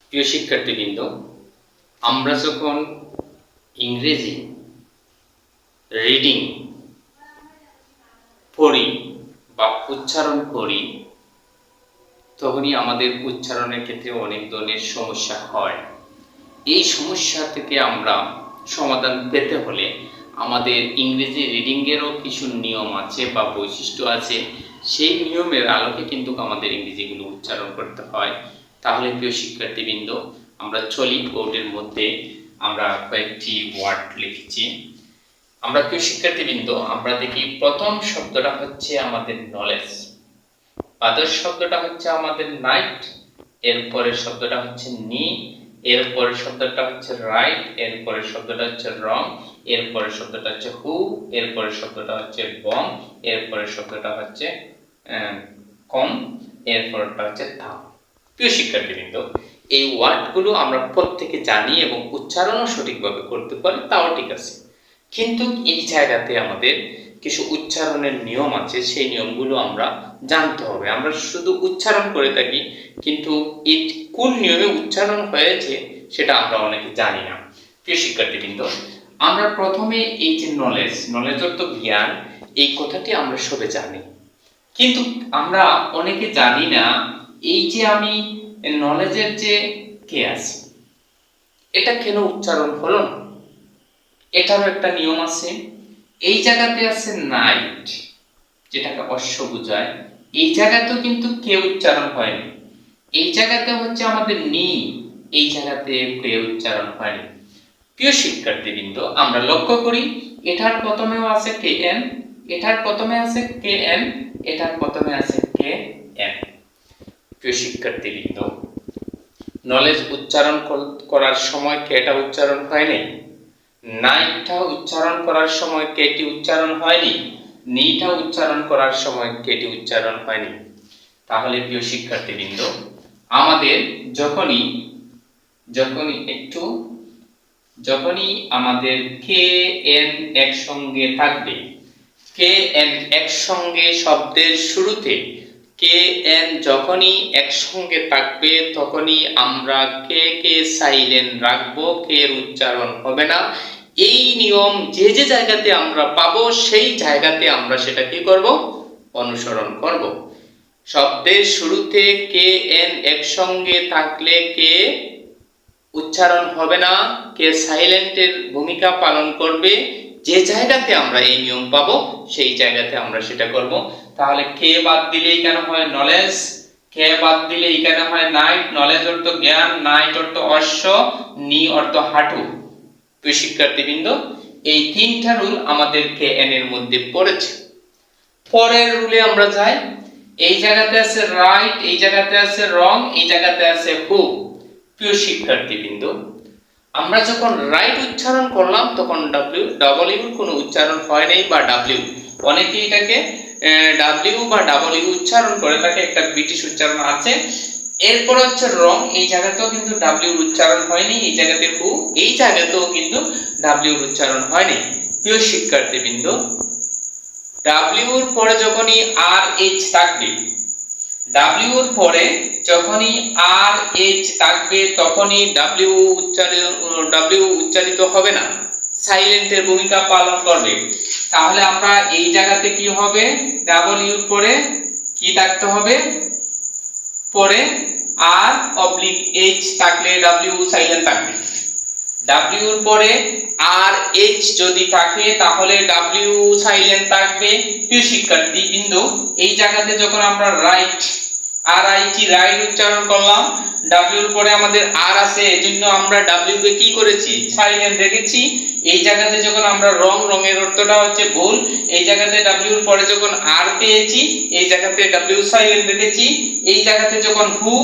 প্রিয় শিক্ষার্থীবৃন্দ, আমরা যখন ইংরেজি রিডিং পড়ি বা উচ্চারণ করি তখনই আমাদের উচ্চারণের ক্ষেত্রে অনেক ধরনের সমস্যা হয়। এই সমস্যা থেকে আমরা সমাধান পেতে হলে আমাদের ইংরেজি রিডিংয়েরও কিছু নিয়ম আছে বা বৈশিষ্ট্য আছে। সেই নিয়মের আলোকে কিন্তু আমাদের ইংরেজিগুলো উচ্চারণ করতে হয়। তাহলে প্রিয় শিক্ষার্থীবৃন্দ, আমরা চলি। বোর্ডের মধ্যে আমরা কয়েকটি ওয়ার্ড লিখেছি। আমরা প্রিয় শিক্ষার্থীবৃন্দ, আমরা দেখি প্রথম শব্দটা হচ্ছে আমাদের নলেজ, আদার শব্দটা হচ্ছে আমাদের নাইট, এরপরের শব্দটা হচ্ছে নি, এরপরের শব্দটা হচ্ছে রাইট, এরপরের শব্দটা হচ্ছে রং, এরপরের শব্দটা হচ্ছে হু, এরপরের শব্দটা হচ্ছে বং, এরপরের শব্দটা হচ্ছে কম, এরপরটা হচ্ছে থাম। প্রিয় শিক্ষার্থীবৃন্দ, এই ওয়ার্ডগুলো আমরা প্রত্যেকে জানি এবং উচ্চারণও সঠিকভাবে করতে পারি, তাও ঠিক আছে। কিন্তু এই জায়গাতে আমাদের কিছু উচ্চারণের নিয়ম আছে, সেই নিয়মগুলো আমরা জানতে হবে। আমরা শুধু উচ্চারণ করে থাকি, কিন্তু এই কোন নিয়মে উচ্চারণ হয়েছে সেটা আমরা অনেকে জানি না। প্রিয় শিক্ষার্থীবৃন্দ, আমরা প্রথমে এই যে নলেজ অর্থ জ্ঞান, এই কথাটি আমরা সবে জানি, কিন্তু আমরা অনেকে জানি না এই যে আমি নলেজের যে কে আছে, এটা কেন উচ্চারণ হলো না। এটারও একটা নিয়ম আছে। এই জায়গাতে আছে নাইট, যেটাকে অশ্ব বোঝায়, এই জায়গাতেও কিন্তু কে উচ্চারণ হয়নি। এই জায়গাতে হচ্ছে আমাদের নি, এই জায়গাতে কে উচ্চারণ হয়নি। প্রিয় শিক্ষার্থীবৃন্দ, আমরা লক্ষ্য করি এটার প্রথমেও আছে কে এন, এটার প্রথমে আছে কে এন, এটার প্রথমে আছে কে এন। প্রিয় শিক্ষার্থীবৃন্দ, নলেজ উচ্চারণ করার সময় কেটা উচ্চারণ হয়নি, নাইটটা উচ্চারণ করার সময় কেটি উচ্চারণ হয়নি, নিটা উচ্চারণ করার সময় কেটি উচ্চারণ হয়নি। তাহলে প্রিয় শিক্ষার্থীবৃন্দ, আমাদের যখনই আমাদের কে এন একসঙ্গে থাকবে, কে এন একসঙ্গে শব্দের শুরুতে কে এন যখনই একসঙ্গে থাকবে, তখনই আমরা কে কে সাইলেন্ট রাখবো, কে এর উচ্চারণ হবে না। এই নিয়ম যে যে জায়গাতে আমরা পাবো, সেই জায়গাতে আমরা সেটা কি করব, অনুসরণ করব। শব্দের শুরুতে কে এন একসঙ্গে থাকলে কে উচ্চারণ হবে না, কে সাইলেন্টের ভূমিকা পালন করবে। যে জায়গাতে আমরা এই নিয়ম পাবো, সেই জায়গাতে আমরা সেটা করব। তাহলে কে বাদ দিলেই কেন হয় নলেজ, কে বাদ দিলেই কেন হয় নাইট। নলেজ অর্থ জ্ঞান, নাইট অর্থ অশ্ব, নি অর্থ হাঁটু। প্রিয় শিক্ষার্থীবৃন্দ, এই তিনটা রুল আমাদের কে এন এর মধ্যে পড়েছে। পরের রুলে আমরা যাই। এই জায়গাতে আছে রাইট, এই জায়গাতে আছে রং, এই জায়গাতে আছে হু। প্রিয় শিক্ষার্থীবৃন্দ, আমরা যখন রাইট উচ্চারণ করলাম তখন ডাব্লিউ কোনো উচ্চারণ হয় নাই, বা ডাব্লিউ, অনেকে এটাকে ডাব্লিউ বা ডাব্লিউ উচ্চারণ করে থাকে, একটা ব্রিটিশ উচ্চারণ আছে। এরপর হচ্ছে রং, এই জায়গাতেও কিন্তু ডাব্লিউ উচ্চারণ হয়নি, এই জায়গাতে হু, এই জায়গাতেও কিন্তু ডাব্লিউ উচ্চারণ হয়নি। প্রিয় শিক্ষার্থীবৃন্দ, ডাব্লিউর পরে যখনই আর এইচ থাকবে, ডাব্লিউর পরে যখনই আর এইচ থাকবে, তখনই ডাব্লিউ উচ্চারিত হবে না, সাইলেন্টের ভূমিকা পালন করবে। তাহলে আমরা এই জায়গাতে কি হবে, ডাব্লিউর পরে কি থাকতে হবে, পরে আর অবলিক এইচ থাকলে ডাব্লিউ সাইলেন্ট থাকবে। ডাব্লিউর পরে আর এইচ যদি থাকে তাহলে ডাব্লিউ সাইলেন্ট থাকবে। প্রিয় শিক্ষার্থীবৃন্দ, এই জায়গাতে যখন আমরা রাইট আর আইটি রাইট উচ্চারণ করলাম, ডাব্লিউর পরে আমাদের আর আছে, এজন্য আমরা ডাব্লিউ কে কি করেছি, সাইলেন্ট রেখেছি। এই জায়গাতে যখন আমরা রঙের অর্থটা হচ্ছে ভুল, এই জায়গাতে ডাব্লিউর পরে যখন আর পেয়েছি, এই জায়গাতে ডাব্লিউ সাইলেন্ট রেখেছি। এই জায়গাতে যখন হু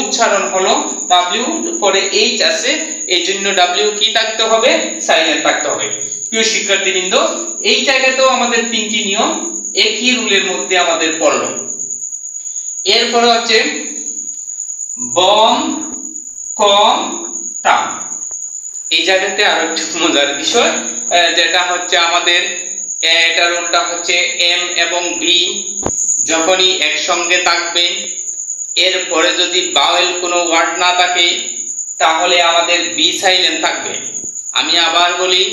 উচ্চারণ হলো, ডাব্লিউ পরে এইচ আছে, এই জন্য ডাব্লিউ কি থাকতে হবে, সাইলেন্ট থাকতে হবে। প্রিয় শিক্ষার্থীবৃন্দ, এই জায়গাতেও আমাদের তিনটি নিয়ম একই রুলের মধ্যে আমাদের পড়লো। এরপরে হচ্ছে বম, কম, টাম। এই জায়গাতে আরো একটু মজার বিষয়, যেটা হচ্ছে আমাদের এটার উল্টা হচ্ছে এম এবং বি যখনই একসঙ্গে থাকবে, এরপরে যদি বাওয়েল কোনো ওয়ার্ড না থাকে তাহলে আমাদের বি সাইলেন্ট থাকবে। আমি আবার বলি,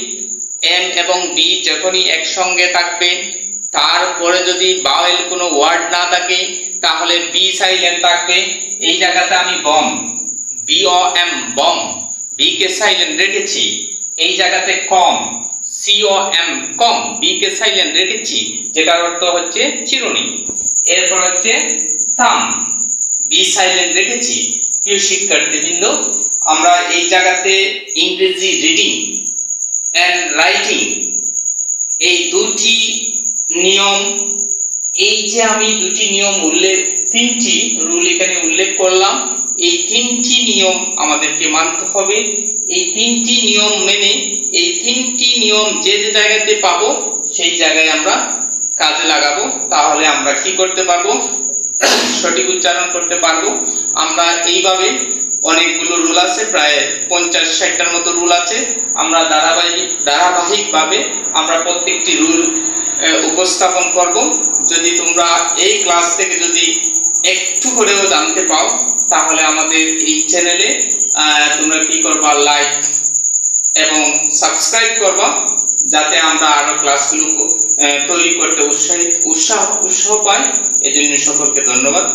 এম এবং বি যখনই একসঙ্গে থাকবে তারপরে যদি বাওয়েল কোনো ওয়ার্ড না থাকে তাহলে বি সাইলেন্ট থাকবে। এই জায়গাতে আমি বম, বি ও এম বম, বি কে সাইলেন্ট রেখেছি। এই জায়গাতে কম, সি ও এম কম, বি কে সাইলেন্ট রেখেছি, যেটার অর্থ হচ্ছে চিরুনি। এরপর হচ্ছে থাম, বি সাইলেন্ট রেখেছি। প্রিয় শিক্ষার্থীবৃন্দ, আমরা এই জায়গাতে ইংরেজি রিডিং এন্ড রাইটিং এই দুটি নিয়ম, এই যে আমি দুটি নিয়ম তিনটি রুল এখানে উল্লেখ করলাম, এই তিনটি নিয়ম আমাদেরকে মানতে হবে। এই তিনটি নিয়ম মেনে এই তিনটি নিয়ম যে যে জায়গাতে পাবো সেই জায়গায় আমরা কাজে লাগাবো। তাহলে আমরা কি করতে পারবো? সঠিক উচ্চারণ করতে পারবো। আমরা এইভাবে অনেকগুলো রুল আছে, প্রায় 50-60টার মতো রুল আছে। আমরা ধারাবাহিকভাবে আমরা প্রত্যেকটি রুল উপস্থাপন করব। যদি তোমরা এই ক্লাস থেকে যদি একটু করেও জানতে পাও তাহলে আমাদের এই চ্যানেলে তোমরা কি করবা, লাইক এবং সাবস্ক্রাইব করবা, যাতে আমরা আরো ক্লাসগুলো তৈরি করতে উৎসাহ পাই। এজন্য সকলকে ধন্যবাদ।